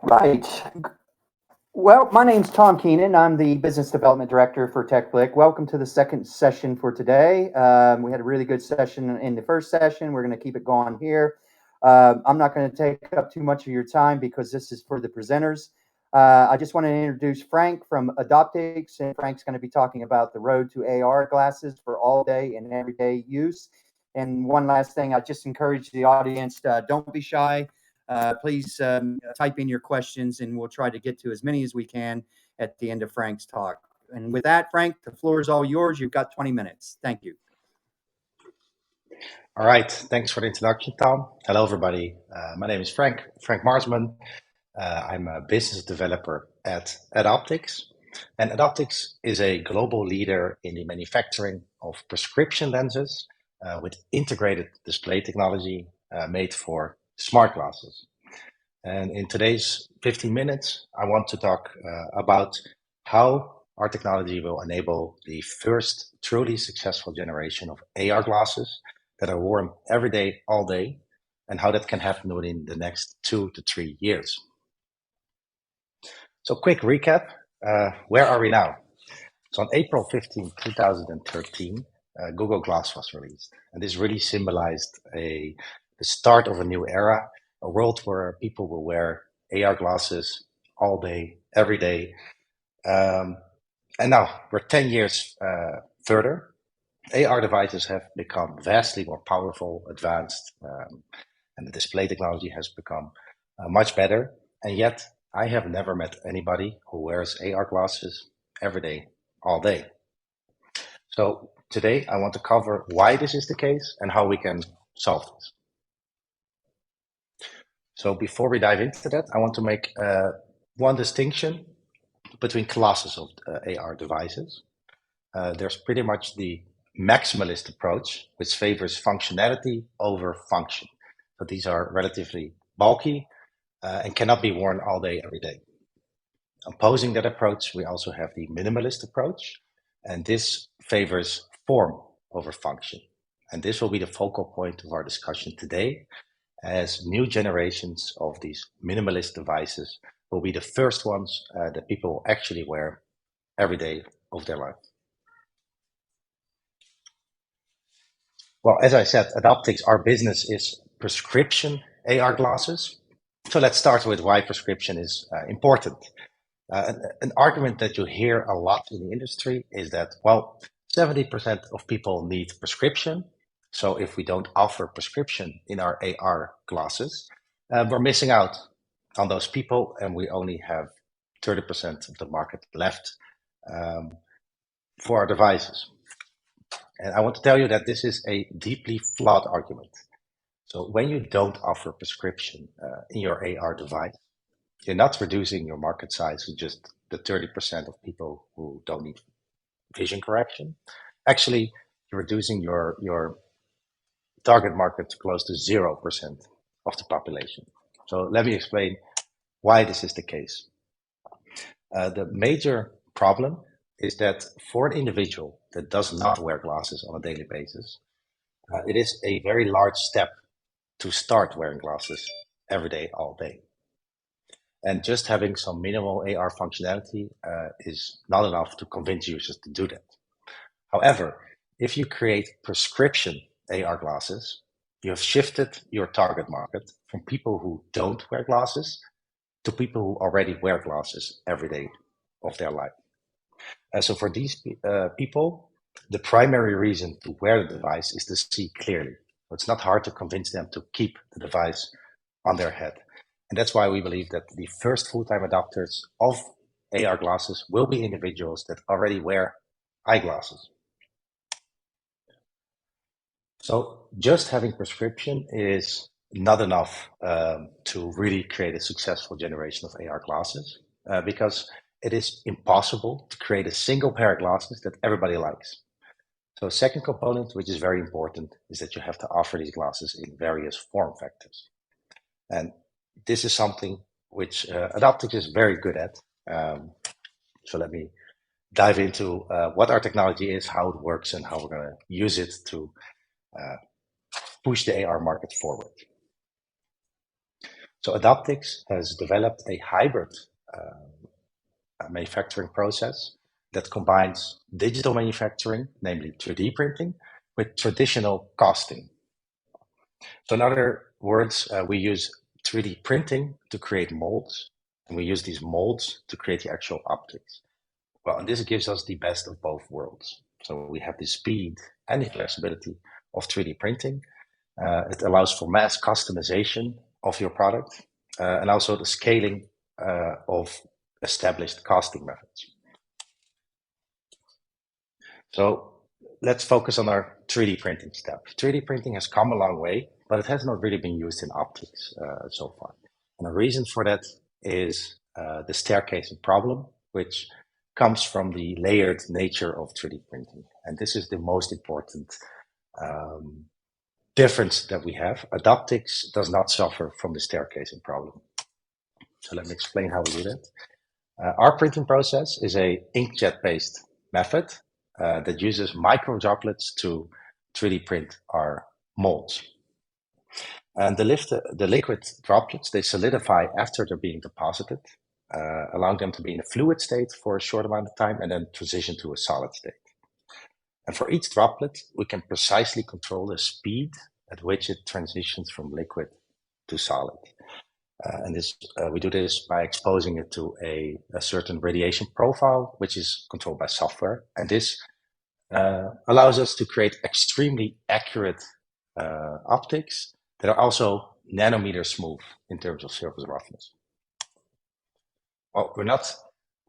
Right. Well, my name's Tom Keenan. I'm the Business Development Director for TechBlick. Welcome to the second session for today. We had a really good session in the first session. We're going to keep it going here. I'm not going to take up too much of your time because this is for the presenters. I just want to introduce Frank from Adoptics, and Frank's going to be talking about the road to AR glasses for all day and everyday use. And one last thing, I just encourage the audience, don't be shy. Please type in your questions and we'll try to get to as many as we can at the end of Frank's talk. And with that, Frank, the floor is all yours. You've got 20 minutes. Thank you. All right. Thanks for the introduction, Tom. Hello, everybody. My name is Frank Marsman. I'm a business developer at Optics. And Optics is a global leader in the manufacturing of prescription lenses with integrated display technology made for smart glasses. And in today's 15 minutes, I want to talk about how our technology will enable the first truly successful generation of AR glasses that are worn every day, all day, and how that can happen within the next 2 to 3 years. So quick recap, where are we now? So on April 15, 2013, Google Glass was released. And this really symbolized the start of a new era, a world where people will wear AR glasses all day, every day. And now we're 10 years further. AR devices have become vastly more powerful, advanced, and the display technology has become much better. And yet, I have never met anybody who wears AR glasses every day, all day. So today, I want to cover why this is the case and how we can solve this. So before we dive into that, I want to make one distinction between classes of AR devices. There's pretty much the maximalist approach, which favors functionality over function. So these are relatively bulky and cannot be worn all day, every day. Opposing that approach, we also have the minimalist approach, and this favors form over function. And this will be the focal point of our discussion today, as new generations of these minimalist devices will be the first ones that people will actually wear every day of their life. Well, as I said, at Optics, our business is prescription AR glasses. So let's start with why prescription is important. An argument that you hear a lot in the industry is that, well, 70% of people need prescription. So if we don't offer prescription in our AR glasses, we're missing out on those people, and we only have 30% of the market left for our devices. And I want to tell you that this is a deeply flawed argument. So when you don't offer prescription in your AR device, you're not reducing your market size to just the 30% of people who don't need vision correction. Actually, you're reducing your target market to close to 0% of the population. So let me explain why this is the case. The major problem is that for an individual that does not wear glasses on a daily basis, it is a very large step to start wearing glasses every day, all day. And just having some minimal AR functionality is not enough to convince users to do that. However, if you create prescription AR glasses, you have shifted your target market from people who don't wear glasses to people who already wear glasses every day of their life. So for these people, the primary reason to wear the device is to see clearly. So it's not hard to convince them to keep the device on their head. And that's why we believe that the first full-time adopters of AR glasses will be individuals that already wear eyeglasses. So just having prescription is not enough to really create a successful generation of AR glasses because it is impossible to create a single pair of glasses that everybody likes. So a second component, which is very important, is that you have to offer these glasses in various form factors. And this is something which Adoptics is very good at. So let me dive into what our technology is, how it works, and how we're going to use it to push the AR market forward. So Adaptix has developed a hybrid manufacturing process that combines digital manufacturing, namely 3D printing, with traditional casting. So in other words, we use 3D printing to create molds, and we use these molds to create the actual optics. Well, and this gives us the best of both worlds. So we have the speed and the flexibility of 3D printing. It allows for mass customization of your product and also the scaling of established casting methods. So let's focus on our 3D printing step. 3D printing has come a long way, but it has not really been used in optics so far. And the reason for that is the staircasing problem, which comes from the layered nature of 3D printing. And this is the most important difference that we have. Adaptix does not suffer from the staircasing problem. So let me explain how we do that. Our printing process is a inkjet-based method that uses micro droplets to 3D print our molds. And the liquid droplets, they solidify after they're being deposited, allowing them to be in a fluid state for a short amount of time and then transition to a solid state. And for each droplet, we can precisely control the speed at which it transitions from liquid to solid. We do this by exposing it to a certain radiation profile, which is controlled by software. And this allows us to create extremely accurate optics that are also nanometer smooth in terms of surface roughness. Well, we're not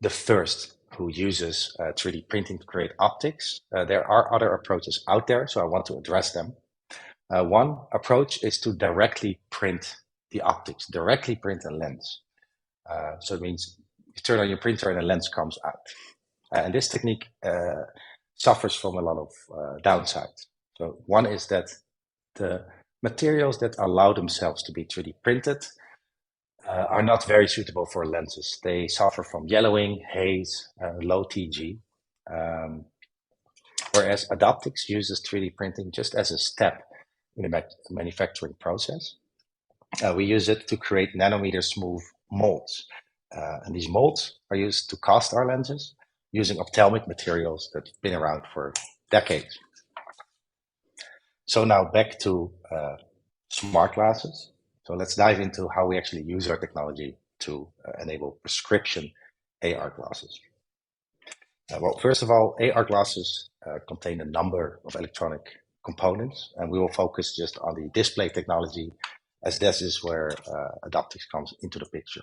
the first who uses 3D printing to create optics. There are other approaches out there, so I want to address them. One approach is to directly print the optics, directly print a lens. So it means you turn on your printer and a lens comes out. And this technique suffers from a lot of downsides. So one is that the materials that allow themselves to be 3D printed are not very suitable for lenses. They suffer from yellowing, haze, low TG. Whereas Adaptix uses 3D printing just as a step in the manufacturing process. We use it to create nanometer smooth molds. And these molds are used to cast our lenses using ophthalmic materials that have been around for decades. So now back to smart glasses. So let's dive into how we actually use our technology to enable prescription AR glasses. Well, first of all, AR glasses contain a number of electronic components, and we will focus just on the display technology, as this is where Adaptix comes into the picture.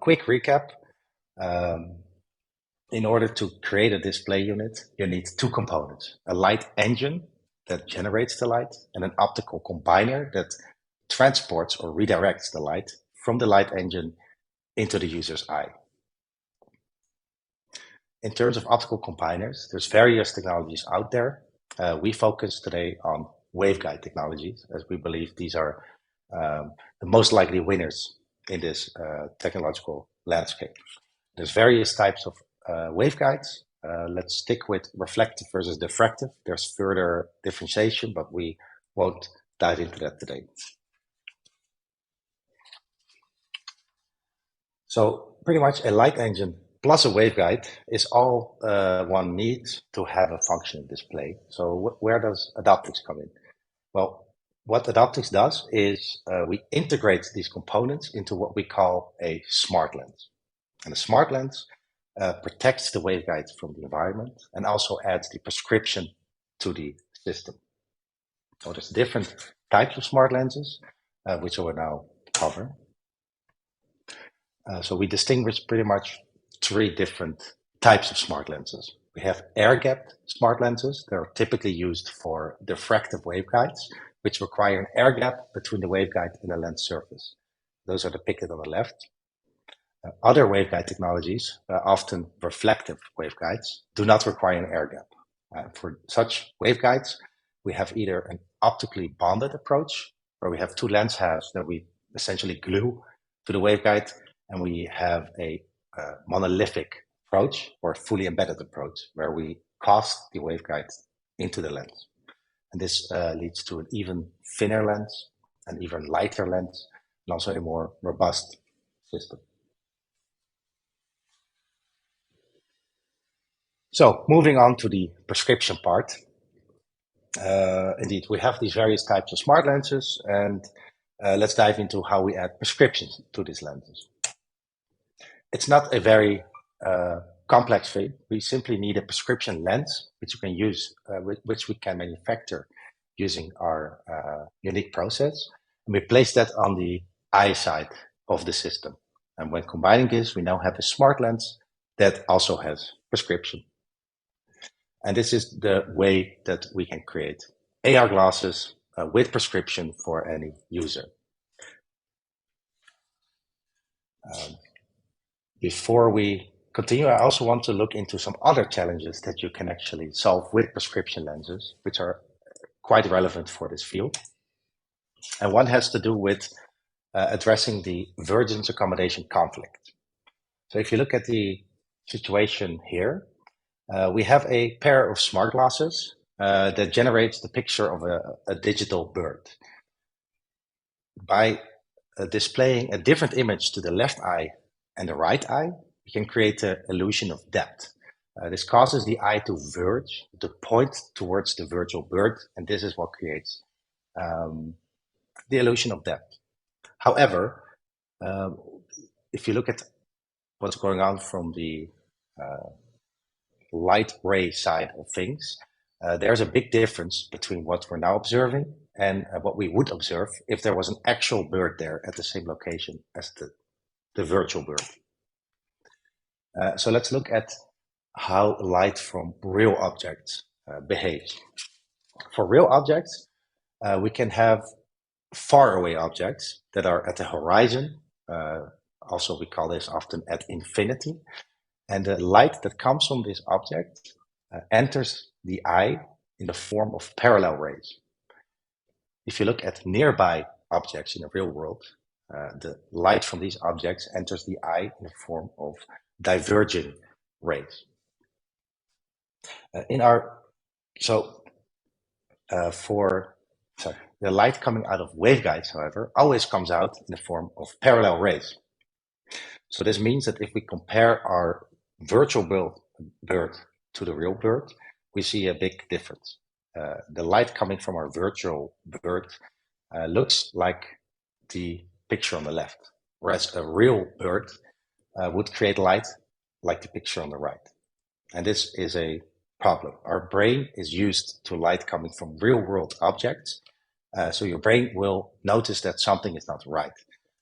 Quick recap. In order to create a display unit, you need two components: a light engine that generates the light, and an optical combiner that transports or redirects the light from the light engine into the user's eye. In terms of optical combiners, there's various technologies out there. We focus today on waveguide technologies, as we believe these are the most likely winners in this technological landscape. There's various types of waveguides. Let's stick with reflective versus diffractive. There's further differentiation, but we won't dive into that today. So pretty much a light engine plus a waveguide is all one needs to have a functioning display. So where does Adaptix come in? Well, what Adaptix does is we integrate these components into what we call a smart lens. And a smart lens protects the waveguide from the environment and also adds the prescription to the system. So there's different types of smart lenses, which I will now cover. So we distinguish pretty much three different types of smart lenses. We have air-gapped smart lenses. They're typically used for diffractive waveguides, which require an air gap between the waveguide and the lens surface. Those are depicted on the left. Other waveguide technologies, often reflective waveguides, do not require an air gap. For such waveguides, we have either an optically bonded approach, where we have two lens halves that we essentially glue to the waveguide, and we have a monolithic approach or fully embedded approach, where we cast the waveguide into the lens. And this leads to an even thinner lens an even lighter lens, and also a more robust system. So moving on to the prescription part. Indeed, we have these various types of smart lenses, and let's dive into how we add prescriptions to these lenses. It's not a very complex thing. We simply need a prescription lens, which we can use, which we can manufacture using our unique process. And we place that on the eye side of the system. And when combining this, we now have a smart lens that also has prescription. And this is the way that we can create AR glasses with prescription for any user. Before we continue, I also want to look into some other challenges that you can actually solve with prescription lenses, which are quite relevant for this field. And one has to do with addressing the vergence accommodation conflict. So if you look at the situation here, we have a pair of smart glasses that generates the picture of a digital bird. By displaying a different image to the left eye and the right eye, we can create an illusion of depth. This causes the eye to verge, to point towards the virtual bird, and this is what creates the illusion of depth. However, if you look at what's going on from the light ray side of things, there's a big difference between what we're now observing and what we would observe if there was an actual bird there at the same location as the virtual bird. So let's look at how light from real objects behaves. For real objects, we can have faraway objects that are at the horizon. Also, we call this often at infinity. And the light that comes from this object enters the eye in the form of parallel rays. If you look at nearby objects in the real world, the light from these objects enters the eye in the form of diverging rays. The light coming out of waveguides, however, always comes out in the form of parallel rays. So this means that if we compare our virtual bird to the real bird, we see a big difference. The light coming from our virtual bird looks like the picture on the left, whereas a real bird would create light like the picture on the right. And this is a problem. Our brain is used to light coming from real world objects. So your brain will notice that something is not right.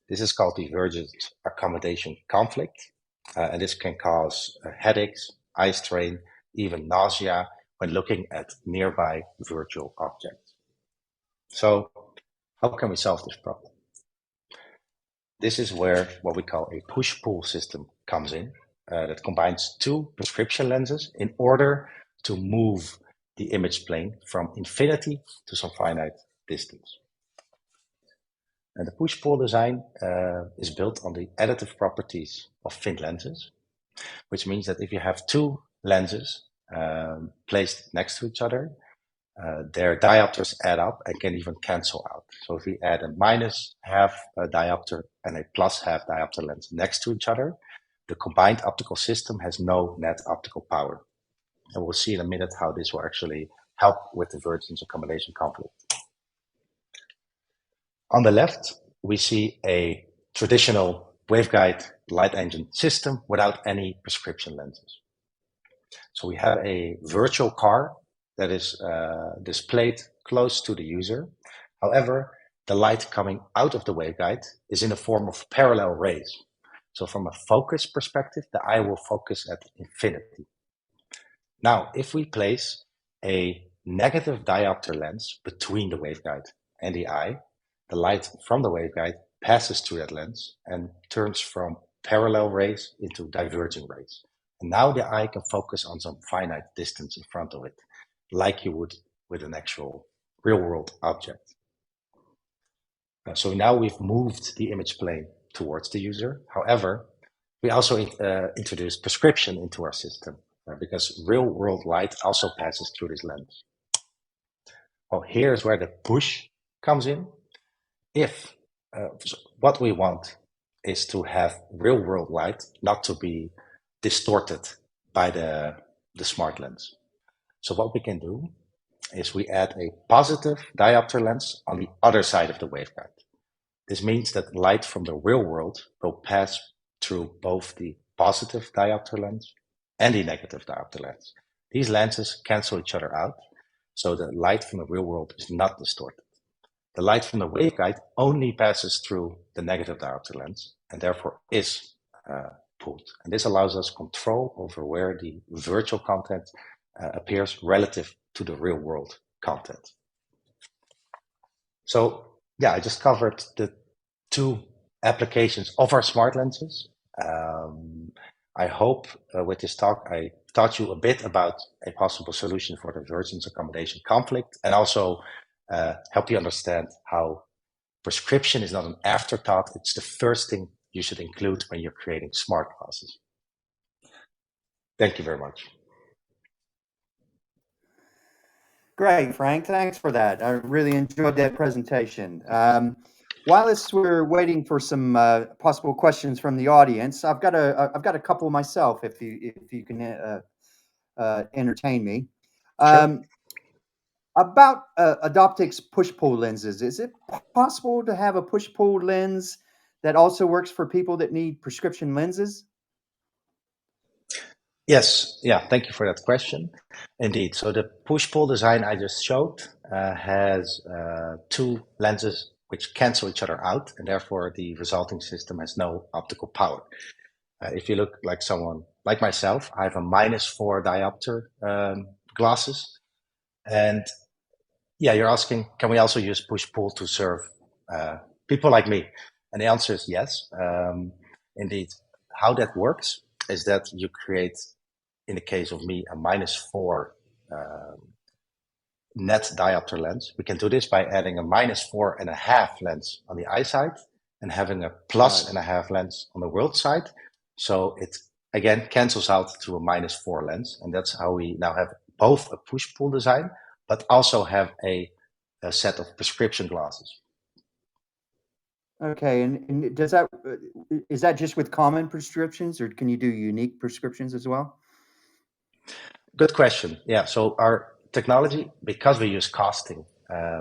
This is called the vergence accommodation conflict. And this can cause headaches, eye strain, even nausea when looking at nearby virtual objects. So how can we solve this problem? This is where what we call a push-pull system comes in, that combines two prescription lenses in order to move the image plane from infinity to some finite distance. And the push-pull design is built on the additive properties of thin lenses, which means that if you have two lenses placed next to each other, their diopters add up and can even cancel out. So if we add a minus half diopter and a plus half diopter lens next to each other, the combined optical system has no net optical power. And we'll see in a minute how this will actually help with the vergence accommodation conflict. On the left, we see a traditional waveguide light engine system without any prescription lenses. So we have a virtual car that is displayed close to the user. However, the light coming out of the waveguide is in the form of parallel rays. So from a focus perspective, the eye will focus at infinity. Now, if we place a negative diopter lens between the waveguide and the eye, the light from the waveguide passes through that lens and turns from parallel rays into diverging rays. And now the eye can focus on some finite distance in front of it, like you would with an actual real-world object. So now we've moved the image plane towards the user. However, we also introduced prescription into our system because real-world light also passes through this lens. Well, here's where the push comes in. if what we want is to have real world light not to be distorted by the smart lens. So what we can do is we add a positive diopter lens on the other side of the waveguide. This means that light from the real world will pass through both the positive diopter lens and the negative diopter lens. These lenses cancel each other out, so the light from the real world is not distorted. The light from the waveguide only passes through the negative diopter lens and therefore is pulled. And this allows us control over where the virtual content appears relative to the real world content. So yeah, I just covered the two applications of our smart lenses. I hope with this talk, I taught you a bit about a possible solution for the divergence accommodation conflict, and also help you understand how prescription is not an afterthought. It's the first thing you should include when you're creating smart glasses. Thank you very much. Great, Frank. Thanks for that. I really enjoyed that presentation. While we're waiting for some possible questions from the audience, I've got a couple myself. If you can entertain me. Sure. About Adoptic's push-pull lenses, is it possible to have a push-pull lens that also works for people that need prescription lenses? Yes. Yeah. Thank you for that question. Indeed. So the push-pull design I just showed has two lenses which cancel each other out, and therefore the resulting system has no optical power. If you look like someone like myself, I have a -4 diopter glasses, and yeah, you're asking, can we also use push-pull to serve people like me? And the answer is yes. Indeed, how that works is that you create, in the case of me, a -4 net diopter lens. We can do this by adding a -4.5 lens on the eye side and having a +1/2 lens on the world side. So it again cancels out to a -4 lens. And that's how we now have both a push-pull design, but also have a set of prescription glasses. Okay, and is that just with common prescriptions, or can you do unique prescriptions as well? Good question. Yeah, so our technology, because we use casting,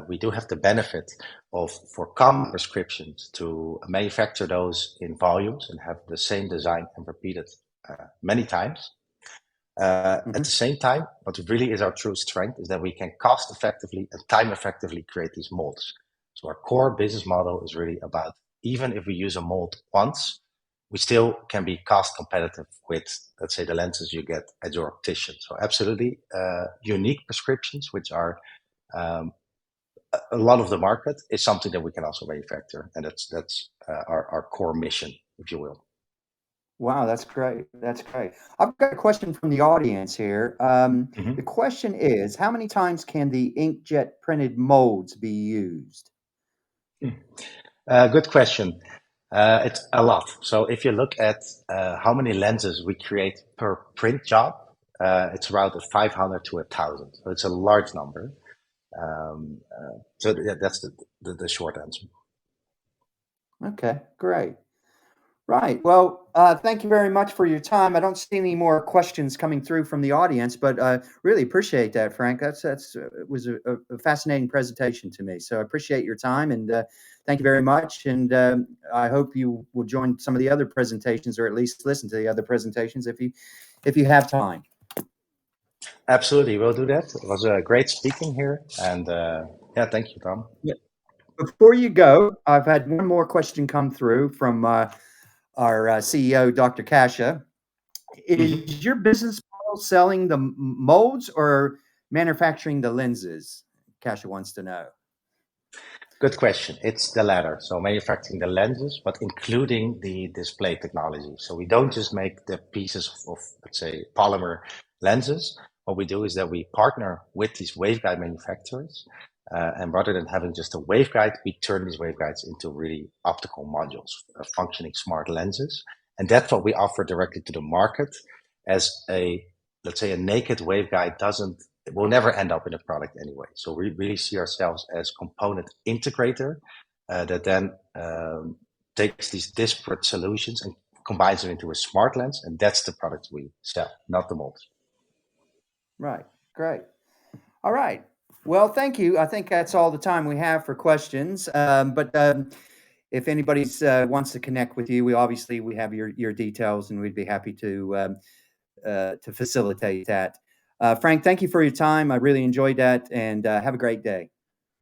we do have the benefit of, for common prescriptions, to manufacture those in volumes and have the same design and repeat it many times. At the same time, what really is our true strength is that we can cost effectively and time effectively create these molds. So our core business model is really about, even if we use a mold once, we still can be cost competitive with, let's say, the lenses you get at your optician. So absolutely unique prescriptions, which are a lot of the market, is something that we can also manufacture. And that's our core mission, if you will. Wow, that's great. That's great. I've got a question from the audience here. The question is, how many times can the inkjet printed molds be used? Good question. It's a lot. So if you look at how many lenses we create per print job, it's around 500 to 1,000. So it's a large number. So yeah, that's the short answer. Okay, great. Right. Well, thank you very much for your time. I don't see any more questions coming through from the audience, but really appreciate that, Frank. It was a fascinating presentation to me. So I appreciate your time, and thank you very much. And I hope you will join some of the other presentations, or at least listen to the other presentations if you have time. Absolutely, we'll do that. It was great speaking here, and yeah, thank you, Tom. Yeah. Before you go, I've had one more question come through from our CEO, Dr. Kasha. Is your business model selling the molds or manufacturing the lenses? Kasha wants to know. Good question. It's the latter. So manufacturing the lenses, but including the display technology. So we don't just make the pieces of let's say, polymer lenses. What we do is that we partner with these waveguide manufacturers. And rather than having just a waveguide, we turn these waveguides into really optical modules, functioning smart lenses. And that's what we offer directly to the market as let's say, a naked waveguide it will never end up in a product anyway. So we really see ourselves as component integrator that then takes these disparate solutions and combines them into a smart lens, and that's the product we sell, not the mold. Right. Great. All right. Well, thank you. I think that's all the time we have for questions. But if anybody's wants to connect with you, we have your details, and we'd be happy to facilitate that. Frank, thank you for your time. I really enjoyed that, and have a great day.